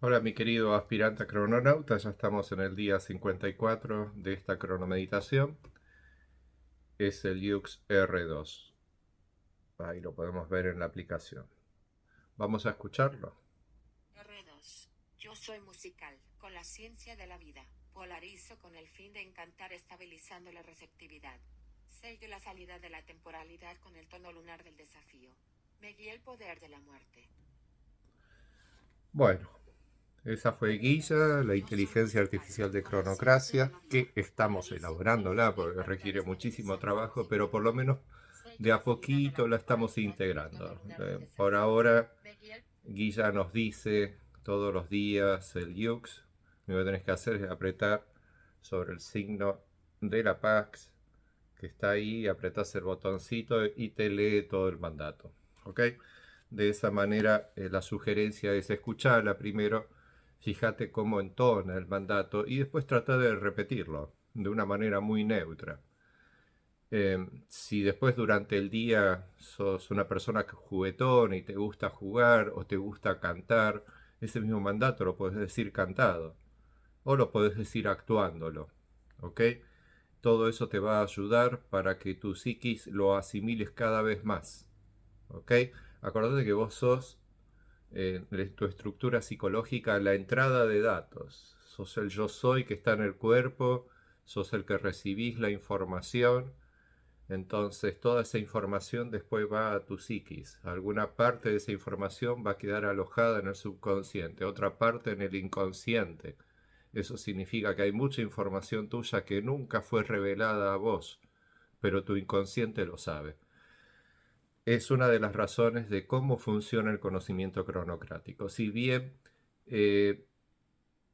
Hola mi querido aspirante a crononauta, ya estamos en el día 54 de esta cronomeditación. Es el Yux R2. Ahí lo podemos ver en la aplicación. Vamos a escucharlo. R2. Yo soy musical, con la ciencia de la vida. Polarizo con el fin de encantar estabilizando la receptividad. Sello la salida de la temporalidad con el tono lunar del desafío. Me guía el poder de la muerte. Bueno, esa fue Guilla, la Yo soy inteligencia musical, artificial de con la ciencia de cronocracia, la vida. que estamos Polarizo con el fin elaborándola de porque encantar requiere muchísimo estabilizando la trabajo, pero por receptividad. lo menos de Sello la a salida de la poquito la estamos temporalidad con el tono integrando. lunar del Por desafío. ahora, Me guía el... Guilla nos dice todos los días el Yux. Lo que tenés que hacer es apretar sobre el signo de la Pax que está ahí, apretás el botoncito y te lee todo el mandato. ¿Ok? De esa manera, la sugerencia es escucharla primero, fíjate cómo entona el mandato y después trata de repetirlo de una manera muy neutra. Si después durante el día sos una persona juguetona y te gusta jugar o te gusta cantar, ese mismo mandato lo puedes decir cantado o lo puedes decir actuándolo. ¿Ok? Todo eso te va a ayudar para que tu psiquis lo asimiles cada vez más. ¿Ok? Acordate que vos sos, tu estructura psicológica, la entrada de datos. Sos el yo soy que está en el cuerpo, sos el que recibís la información. Entonces toda esa información después va a tu psiquis. Alguna parte de esa información va a quedar alojada en el subconsciente, otra parte en el inconsciente. Eso significa que hay mucha información tuya que nunca fue revelada a vos, pero tu inconsciente lo sabe. Es una de las razones de cómo funciona el conocimiento cronocrático. Si bien eh,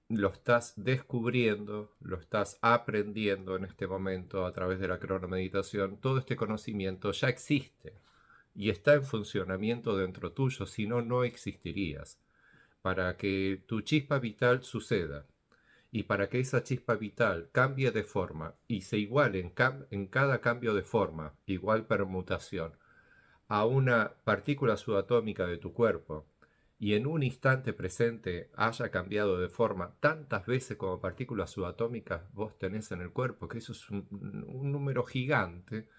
lo estás descubriendo, lo estás aprendiendo en este momento a través de la cronomeditación, todo este conocimiento ya existe y está en funcionamiento dentro tuyo, si no, no existirías. Para que tu chispa vital suceda, y para que esa chispa vital cambie de forma y se iguale en cada cambio de forma, igual permutación, a una partícula subatómica de tu cuerpo, y en un instante presente haya cambiado de forma tantas veces como partículas subatómicas vos tenés en el cuerpo, que eso es un número gigante,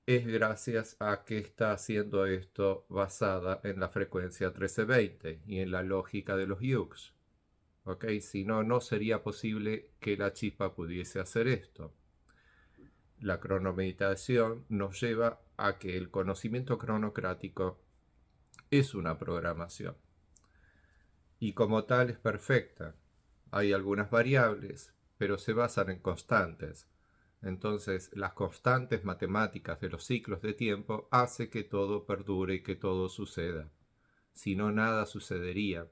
es gracias a que está haciendo esto basada en la frecuencia 1320 y en la lógica de los Hughes. ¿Ok? Si no, no sería posible que la chispa pudiese hacer esto. La cronomeditación nos lleva a que el conocimiento cronocrático es una programación y como tal es perfecta. Hay algunas variables, pero se basan en constantes. Entonces, las constantes matemáticas de los ciclos de tiempo hace que todo perdure y que todo suceda. Si no, nada sucedería.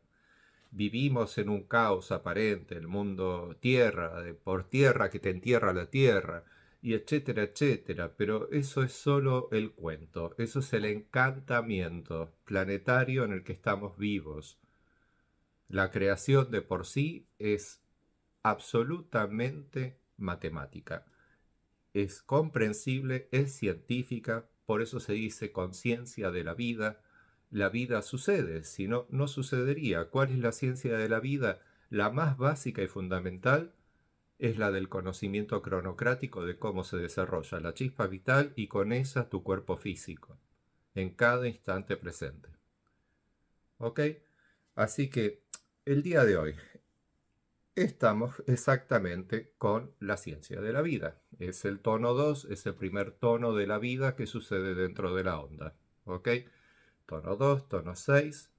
Vivimos en un caos aparente, el mundo tierra, de por tierra que te entierra la tierra, y etcétera, etcétera. Pero eso es solo el cuento, eso es el encantamiento planetario en el que estamos vivos. La creación de por sí es absolutamente matemática. Es comprensible, es científica, por eso se dice conciencia de la vida. La vida sucede, si no, no sucedería. ¿Cuál es la ciencia de la vida? La más básica y fundamental es la del conocimiento cronocrático de cómo se desarrolla la chispa vital y con esa tu cuerpo físico, en cada instante presente. ¿Ok? Así que el día de hoy estamos exactamente con la ciencia de la vida. Es el tono 2, es el primer tono de la vida que sucede dentro de la onda. ¿Ok? Tono 2, tono 6.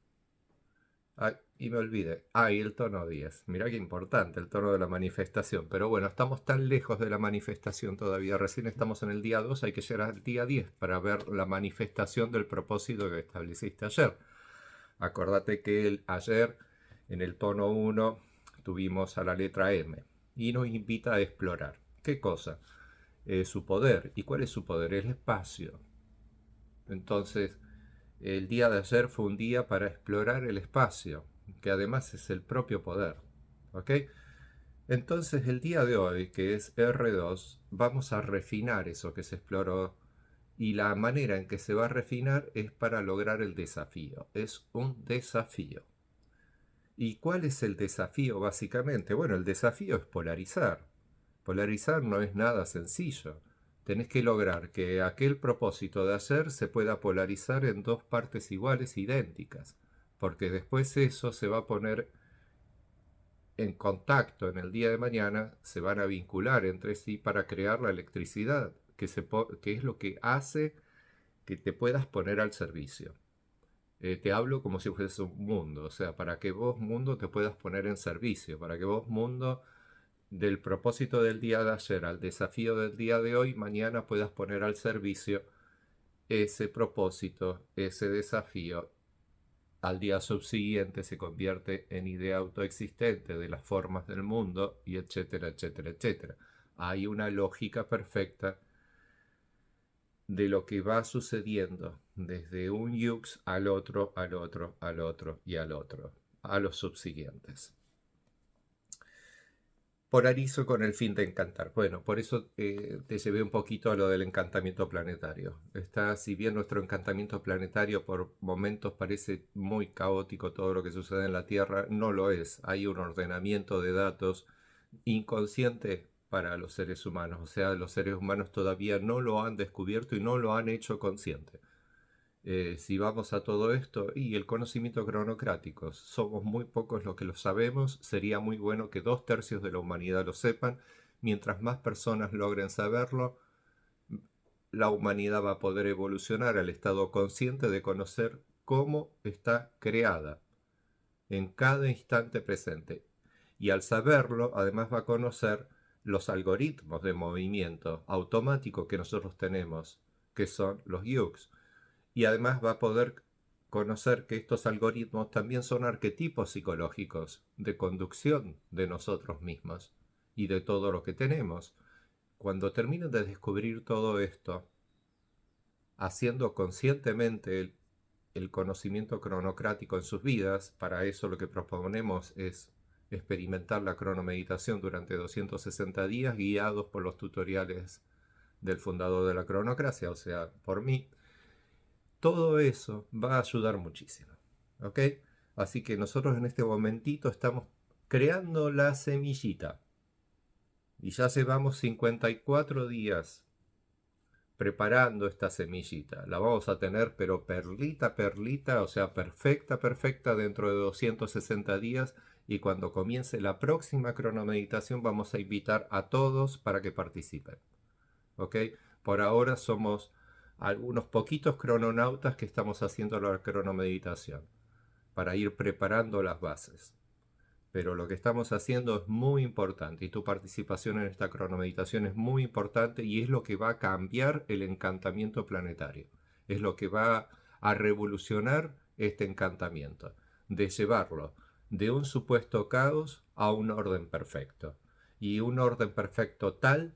Ay, y me olvidé. Ah, y el tono 10. Mirá qué importante el tono de la manifestación. Pero bueno, estamos tan lejos de la manifestación todavía. Recién estamos en el día 2, hay que llegar al día 10 para ver la manifestación del propósito que estableciste ayer. Acordate que ayer en el tono 1 tuvimos a la letra M y nos invita a explorar. ¿Qué cosa? Su poder. ¿Y cuál es su poder? El espacio. Entonces, el día de ayer fue un día para explorar el espacio, que además es el propio poder. ¿Ok? Entonces, el día de hoy, que es R2, vamos a refinar eso que se exploró y la manera en que se va a refinar es para lograr el desafío. Es un desafío. ¿Y cuál es el desafío básicamente? Bueno, el desafío es polarizar. Polarizar no es nada sencillo. Tenés que lograr que aquel propósito de hacer se pueda polarizar en dos partes iguales, idénticas, porque después eso se va a poner en contacto en el día de mañana, se van a vincular entre sí para crear la electricidad, que es lo que hace que te puedas poner al servicio. Te hablo como si fuese un mundo, o sea, para que vos, mundo, te puedas poner en servicio, para que vos, mundo, del propósito del día de ayer al desafío del día de hoy, mañana puedas poner al servicio ese propósito, ese desafío. Al día subsiguiente se convierte en idea autoexistente de las formas del mundo, y etcétera, etcétera, etcétera. Hay una lógica perfecta de lo que va sucediendo desde un yux al otro, al otro, al otro y al otro, a los subsiguientes. Polarizo con el fin de encantar. Bueno, por eso te llevé un poquito a lo del encantamiento planetario. Si bien nuestro encantamiento planetario por momentos parece muy caótico todo lo que sucede en la Tierra, no lo es. Hay un ordenamiento de datos inconsciente para los seres humanos. O sea, los seres humanos todavía no lo han descubierto y no lo han hecho consciente. Si vamos a todo esto, y el conocimiento cronocrático, somos muy pocos los que lo sabemos, sería muy bueno que 2/3 de la humanidad lo sepan. Mientras más personas logren saberlo, la humanidad va a poder evolucionar al estado consciente de conocer cómo está creada en cada instante presente. Y al saberlo, además va a conocer los algoritmos de movimiento automático que nosotros tenemos, que son los yux. Y además va a poder conocer que estos algoritmos también son arquetipos psicológicos de conducción de nosotros mismos y de todo lo que tenemos. Cuando terminen de descubrir todo esto, haciendo conscientemente el conocimiento cronocrático en sus vidas, para eso lo que proponemos es experimentar la cronomeditación durante 260 días guiados por los tutoriales del fundador de la cronocracia, o sea, por mí. Todo eso va a ayudar muchísimo, ¿ok? Así que nosotros en este momentito estamos creando la semillita y ya llevamos 54 días preparando esta semillita. La vamos a tener pero perlita, perlita, o sea, perfecta, perfecta dentro de 260 días, y cuando comience la próxima cronomeditación vamos a invitar a todos para que participen, ¿ok? Por ahora somos algunos poquitos crononautas que estamos haciendo la cronomeditación para ir preparando las bases. Pero lo que estamos haciendo es muy importante y tu participación en esta cronomeditación es muy importante, y es lo que va a cambiar el encantamiento planetario. Es lo que va a revolucionar este encantamiento, de llevarlo de un supuesto caos a un orden perfecto. Y un orden perfecto tal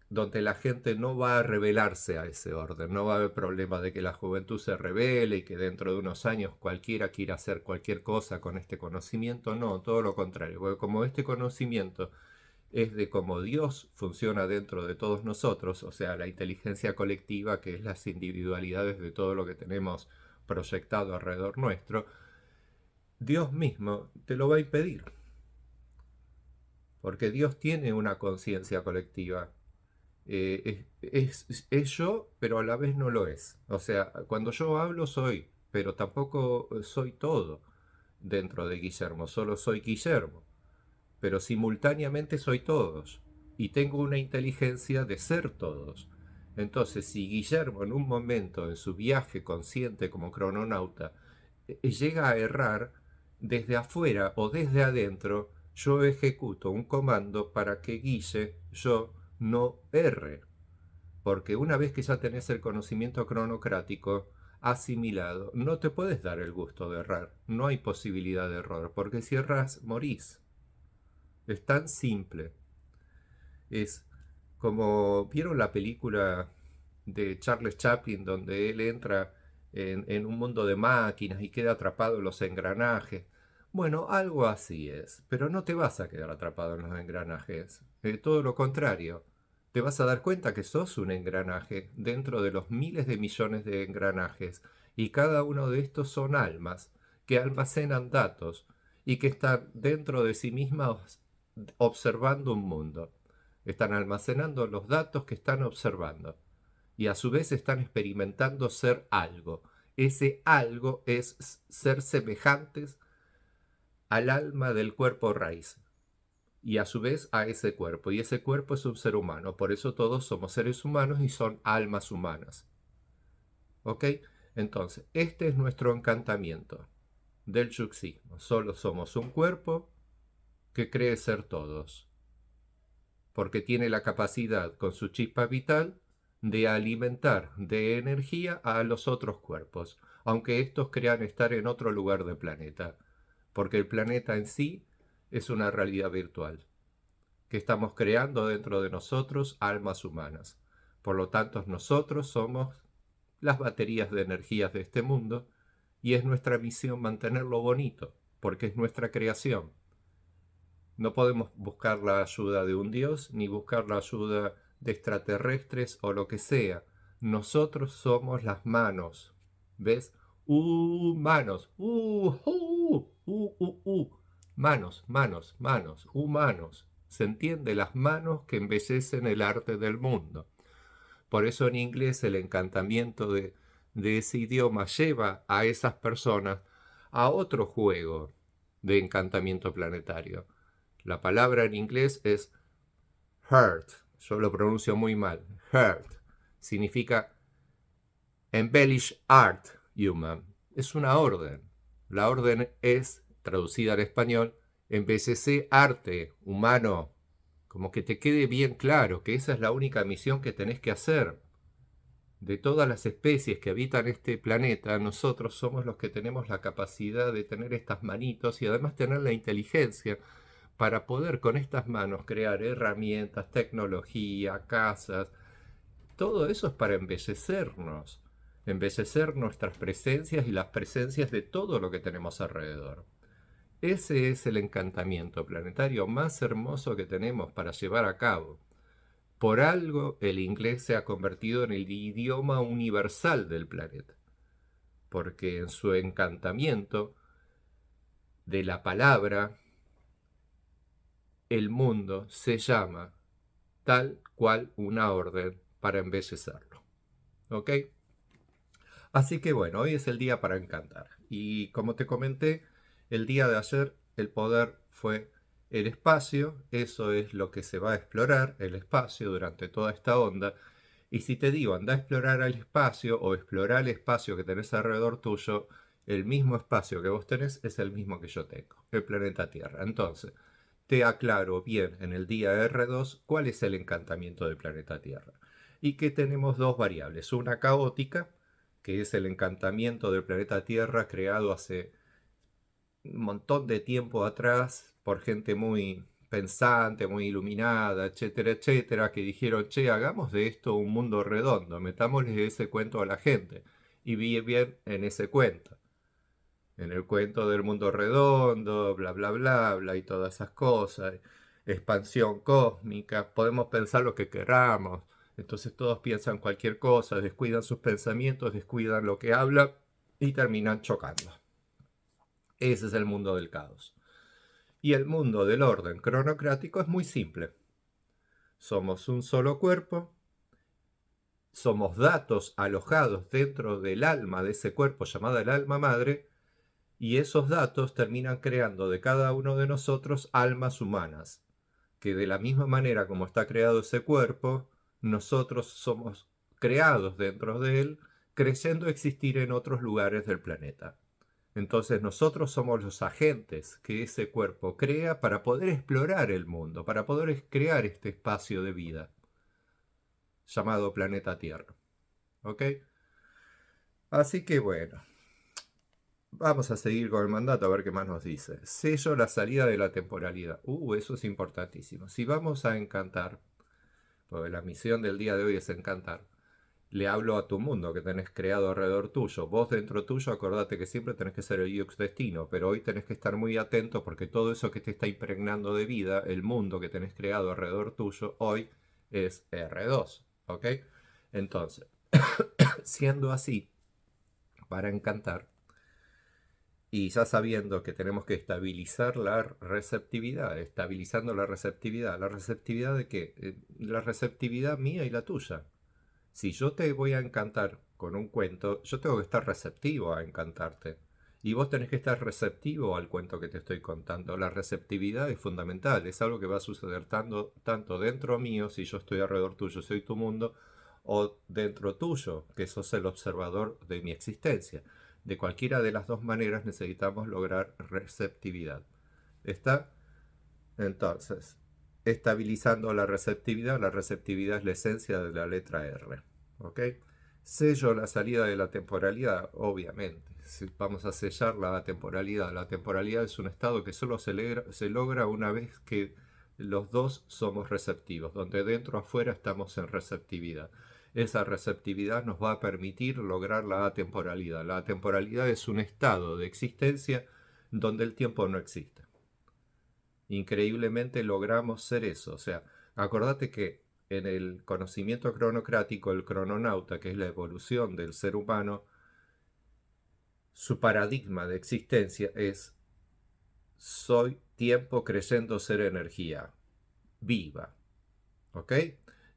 donde la gente no va a rebelarse a ese orden, no va a haber problema de que la juventud se rebele y que dentro de unos años cualquiera quiera hacer cualquier cosa con este conocimiento. No, todo lo contrario, porque como este conocimiento es de cómo Dios funciona dentro de todos nosotros, o sea, la inteligencia colectiva, que es las individualidades de todo lo que tenemos proyectado alrededor nuestro, Dios mismo te lo va a impedir, porque Dios tiene una conciencia colectiva. Es yo, pero a la vez no lo es. O sea, cuando yo hablo soy, pero tampoco soy todo dentro de Guillermo, solo soy Guillermo, pero simultáneamente soy todos y tengo una inteligencia de ser todos. Entonces, si Guillermo en un momento en su viaje consciente como crononauta llega a errar, desde afuera o desde adentro, yo ejecuto un comando para que Guille, yo, no erre. Porque una vez que ya tenés el conocimiento cronocrático asimilado, no te puedes dar el gusto de errar. No hay posibilidad de error, porque si erras, morís. Es tan simple. Es como, ¿vieron la película de Charles Chaplin donde él entra en un mundo de máquinas y queda atrapado en los engranajes? Bueno, algo así es, pero no te vas a quedar atrapado en los engranajes. Todo lo contrario, te vas a dar cuenta que sos un engranaje dentro de los miles de millones de engranajes, y cada uno de estos son almas que almacenan datos y que están dentro de sí mismas observando un mundo. Están almacenando los datos que están observando y a su vez están experimentando ser algo. Ese algo es ser semejantes al alma del cuerpo raíz y a su vez a ese cuerpo. Y ese cuerpo es un ser humano. Por eso todos somos seres humanos y son almas humanas. ¿Ok? Entonces, este es nuestro encantamiento del yuxismo. Solo somos un cuerpo que cree ser todos, porque tiene la capacidad con su chispa vital de alimentar de energía a los otros cuerpos, aunque estos crean estar en otro lugar del planeta, porque el planeta en sí es una realidad virtual, que estamos creando dentro de nosotros almas humanas. Por lo tanto, nosotros somos las baterías de energías de este mundo y es nuestra misión mantenerlo bonito, porque es nuestra creación. No podemos buscar la ayuda de un dios ni buscar la ayuda de extraterrestres o lo que sea. Nosotros somos las manos. ¿Ves? Manos. Manos, manos, manos, humanos. ¿Se entiende? Las manos que embellecen el arte del mundo. Por eso en inglés el encantamiento de ese idioma lleva a esas personas a otro juego de encantamiento planetario. La palabra en inglés es heart. Yo lo pronuncio muy mal. Heart. Significa embellish art human. Es una orden. La orden es, traducida al español, embellecer arte humano. Como que te quede bien claro que esa es la única misión que tenés que hacer. De todas las especies que habitan este planeta, nosotros somos los que tenemos la capacidad de tener estas manitos y además tener la inteligencia para poder con estas manos crear herramientas, tecnología, casas. Todo eso es para embellecer nuestras presencias y las presencias de todo lo que tenemos alrededor. Ese es el encantamiento planetario más hermoso que tenemos para llevar a cabo. Por algo el inglés se ha convertido en el idioma universal del planeta, porque en su encantamiento de la palabra, el mundo se llama tal cual una orden para embellecerlo. ¿Ok? Así que bueno, hoy es el día para encantar. Y como te comenté, el día de ayer el poder fue el espacio. Eso es lo que se va a explorar, el espacio, durante toda esta onda. Y si te digo, anda a explorar el espacio o explorar el espacio que tenés alrededor tuyo, el mismo espacio que vos tenés es el mismo que yo tengo, el planeta Tierra. Entonces, te aclaro bien en el día R2 cuál es el encantamiento del planeta Tierra. Y que tenemos dos variables, una caótica, que es el encantamiento del planeta Tierra creado hace un montón de tiempo atrás por gente muy pensante, muy iluminada, etcétera, etcétera, que dijeron, che, hagamos de esto un mundo redondo, metámosle ese cuento a la gente. Y vi bien en ese cuento, en el cuento del mundo redondo, bla, bla, bla, bla, y todas esas cosas, expansión cósmica, podemos pensar lo que queramos, entonces todos piensan cualquier cosa, descuidan sus pensamientos, descuidan lo que hablan y terminan chocando. Ese es el mundo del caos. Y el mundo del orden cronocrático es muy simple. Somos un solo cuerpo, somos datos alojados dentro del alma de ese cuerpo llamada el alma madre, y esos datos terminan creando de cada uno de nosotros almas humanas, que de la misma manera como está creado ese cuerpo, nosotros somos creados dentro de él, creyendo existir en otros lugares del planeta. Entonces nosotros somos los agentes que ese cuerpo crea para poder explorar el mundo, para poder crear este espacio de vida llamado planeta Tierra. ¿Ok? Así que bueno, vamos a seguir con el mandato a ver qué más nos dice. Sello la salida de la temporalidad. Eso es importantísimo. Si vamos a encantar, porque la misión del día de hoy es encantar, le hablo a tu mundo que tenés creado alrededor tuyo. Vos dentro tuyo, acordate que siempre tenés que ser el Yux destino, pero hoy tenés que estar muy atento porque todo eso que te está impregnando de vida, el mundo que tenés creado alrededor tuyo, hoy es R2. ¿Ok? Entonces, siendo así, para encantar, Y ya sabiendo que tenemos que estabilizar la receptividad, ¿la receptividad de qué? La receptividad mía y la tuya. Si yo te voy a encantar con un cuento, yo tengo que estar receptivo a encantarte. Y vos tenés que estar receptivo al cuento que te estoy contando. La receptividad es fundamental, es algo que va a suceder tanto dentro mío, si yo estoy alrededor tuyo, soy tu mundo, o dentro tuyo, que sos el observador de mi existencia. De cualquiera de las dos maneras necesitamos lograr receptividad. ¿Está? Entonces, estabilizando la receptividad es la esencia de la letra R. ¿Ok? Sello la salida de la temporalidad, obviamente. Si vamos a sellar la temporalidad. La temporalidad es un estado que solo se logra una vez que los dos somos receptivos, donde dentro o afuera estamos en receptividad. Esa receptividad nos va a permitir lograr la atemporalidad. La atemporalidad es un estado de existencia donde el tiempo no existe. Increíblemente logramos ser eso. O sea, acordate que en el conocimiento cronocrático, el crononauta, que es la evolución del ser humano, su paradigma de existencia es: soy tiempo creyendo ser energía viva. ¿Ok?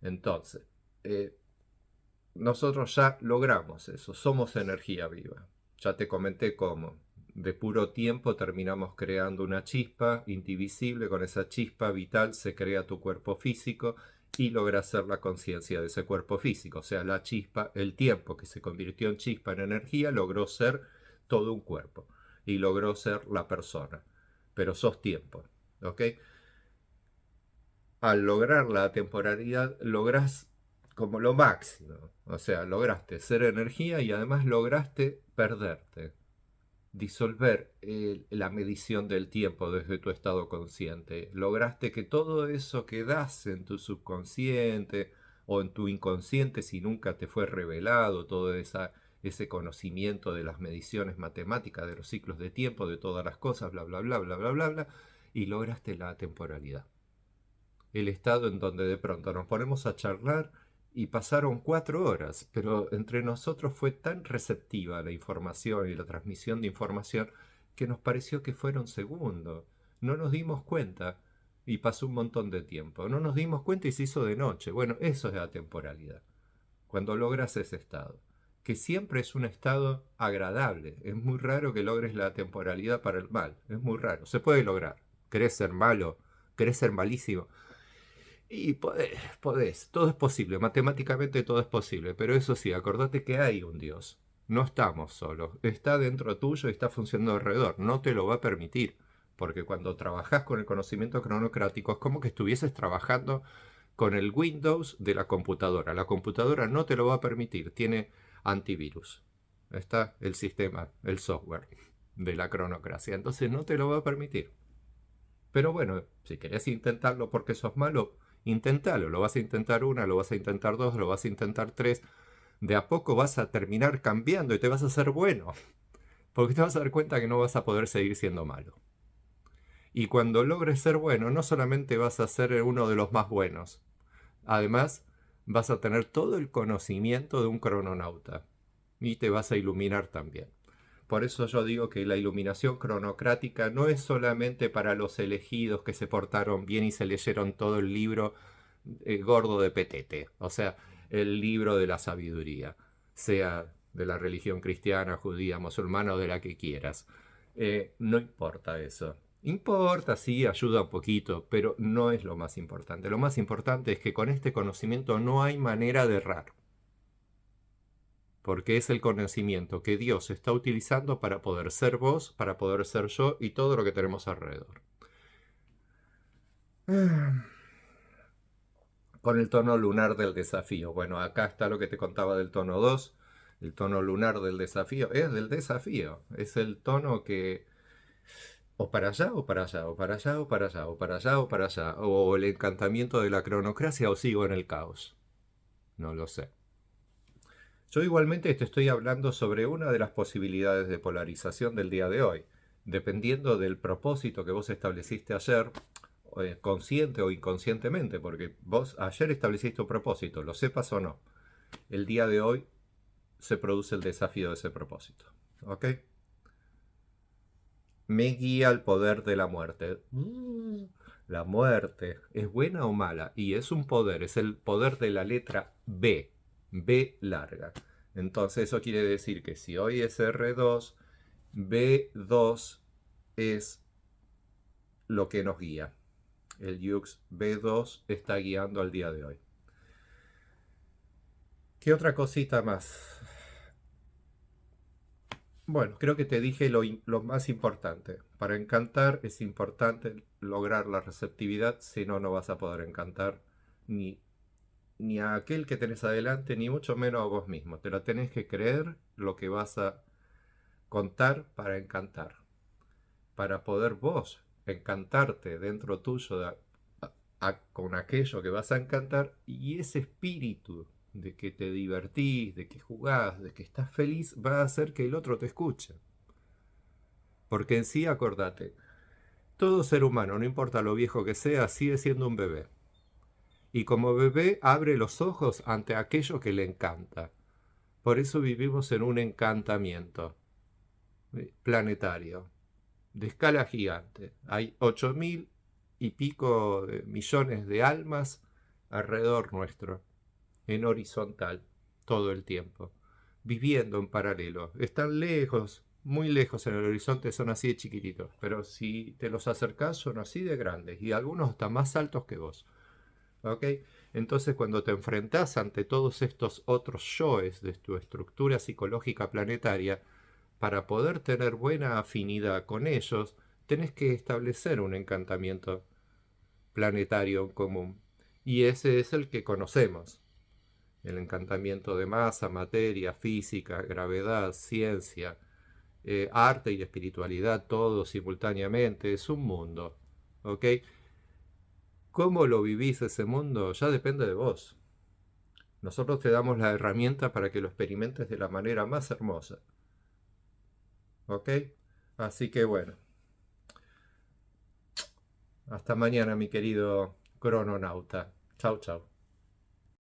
Entonces, eh, nosotros ya logramos eso, somos energía viva. Ya te comenté cómo. De puro tiempo terminamos creando una chispa indivisible. Con esa chispa vital se crea tu cuerpo físico y logras ser la conciencia de ese cuerpo físico. O sea, la chispa, el tiempo que se convirtió en chispa, en energía, logró ser todo un cuerpo y logró ser la persona. Pero sos tiempo. ¿Ok? Al lograr la temporalidad, lográs como lo máximo. O sea, lograste ser energía y además lograste perderte, disolver la medición del tiempo desde tu estado consciente. Lograste que todo eso que das en tu subconsciente o en tu inconsciente, si nunca te fue revelado, ese conocimiento de las mediciones matemáticas, de los ciclos de tiempo, de todas las cosas, bla, bla, bla, bla, bla, bla, bla, y lograste la temporalidad. El estado en donde de pronto nos ponemos a charlar y pasaron 4 horas, pero entre nosotros fue tan receptiva la información y la transmisión de información que nos pareció que fueron segundos. No nos dimos cuenta y pasó un montón de tiempo. No nos dimos cuenta y se hizo de noche. Bueno, eso es la temporalidad. Cuando logras ese estado, que siempre es un estado agradable. Es muy raro que logres la temporalidad para el mal. Es muy raro. Se puede lograr. ¿Querés ser malo? ¿Querés ser malísimo? Y podés, todo es posible, matemáticamente todo es posible, pero eso sí, acordate que hay un Dios, no estamos solos, está dentro tuyo y está funcionando alrededor, no te lo va a permitir, porque cuando trabajas con el conocimiento cronocrático es como que estuvieses trabajando con el Windows de la computadora no te lo va a permitir, tiene antivirus, está el sistema, el software de la cronocracia, entonces no te lo va a permitir. Pero bueno, si querés intentarlo porque sos malo, intentalo. Lo vas a intentar una, lo vas a intentar dos, lo vas a intentar tres. De a poco vas a terminar cambiando y te vas a hacer bueno. Porque te vas a dar cuenta que no vas a poder seguir siendo malo. Y cuando logres ser bueno, no solamente vas a ser uno de los más buenos. Además, vas a tener todo el conocimiento de un crononauta. Y te vas a iluminar también. Por eso yo digo que la iluminación cronocrática no es solamente para los elegidos que se portaron bien y se leyeron todo el libro gordo de Petete, o sea, el libro de la sabiduría, sea de la religión cristiana, judía, musulmana o de la que quieras. No importa eso. Importa, sí, ayuda un poquito, pero no es lo más importante. Lo más importante es que con este conocimiento no hay manera de errar, porque es el conocimiento que Dios está utilizando para poder ser vos, para poder ser yo y todo lo que tenemos alrededor. Con el tono lunar del desafío. Bueno, acá está lo que te contaba del tono 2. El tono lunar del desafío es del desafío. Es el tono que o para allá, o para allá, o para allá, o para allá, o para allá, o para allá. O el encantamiento de la cronocracia o sigo en el caos. No lo sé. Yo igualmente te estoy hablando sobre una de las posibilidades de polarización del día de hoy. Dependiendo del propósito que vos estableciste ayer, consciente o inconscientemente, porque vos ayer estableciste un propósito, lo sepas o no, el día de hoy se produce el desafío de ese propósito. ¿Ok? me guía el poder de la muerte. La muerte, ¿es buena o mala? Y es un poder, es el poder de la letra B, B larga. Entonces eso quiere decir que si hoy es R2, B2 es lo que nos guía. El Yux B2 está guiando al día de hoy. ¿Qué otra cosita más? Bueno, creo que te dije lo más importante. Para encantar es importante lograr la receptividad, si no, no vas a poder encantar ni a aquel que tenés adelante, ni mucho menos a vos mismo. Te lo tenés que creer lo que vas a contar para encantar. Para poder vos encantarte dentro tuyo con aquello que vas a encantar, y ese espíritu de que te divertís, de que jugás, de que estás feliz, va a hacer que el otro te escuche. Porque en sí, acordate, todo ser humano, no importa lo viejo que sea, sigue siendo un bebé. Y como bebé abre los ojos ante aquello que le encanta. Por eso vivimos en un encantamiento planetario, de escala gigante. Hay 8.000 y pico de millones de almas alrededor nuestro, en horizontal, todo el tiempo, viviendo en paralelo. Están lejos, muy lejos en el horizonte, son así de chiquititos, pero si te los acercás son así de grandes, y algunos hasta más altos que vos. ¿Ok? Entonces cuando te enfrentás ante todos estos otros yoes de tu estructura psicológica planetaria, para poder tener buena afinidad con ellos, tenés que establecer un encantamiento planetario en común. Y ese es el que conocemos. El encantamiento de masa, materia, física, gravedad, ciencia, arte y espiritualidad, todo simultáneamente. Es un mundo. ¿Ok? ¿Cómo lo vivís ese mundo? Ya depende de vos. Nosotros te damos la herramienta para que lo experimentes de la manera más hermosa. ¿Ok? Así que bueno. Hasta mañana, mi querido crononauta. Chau, chau.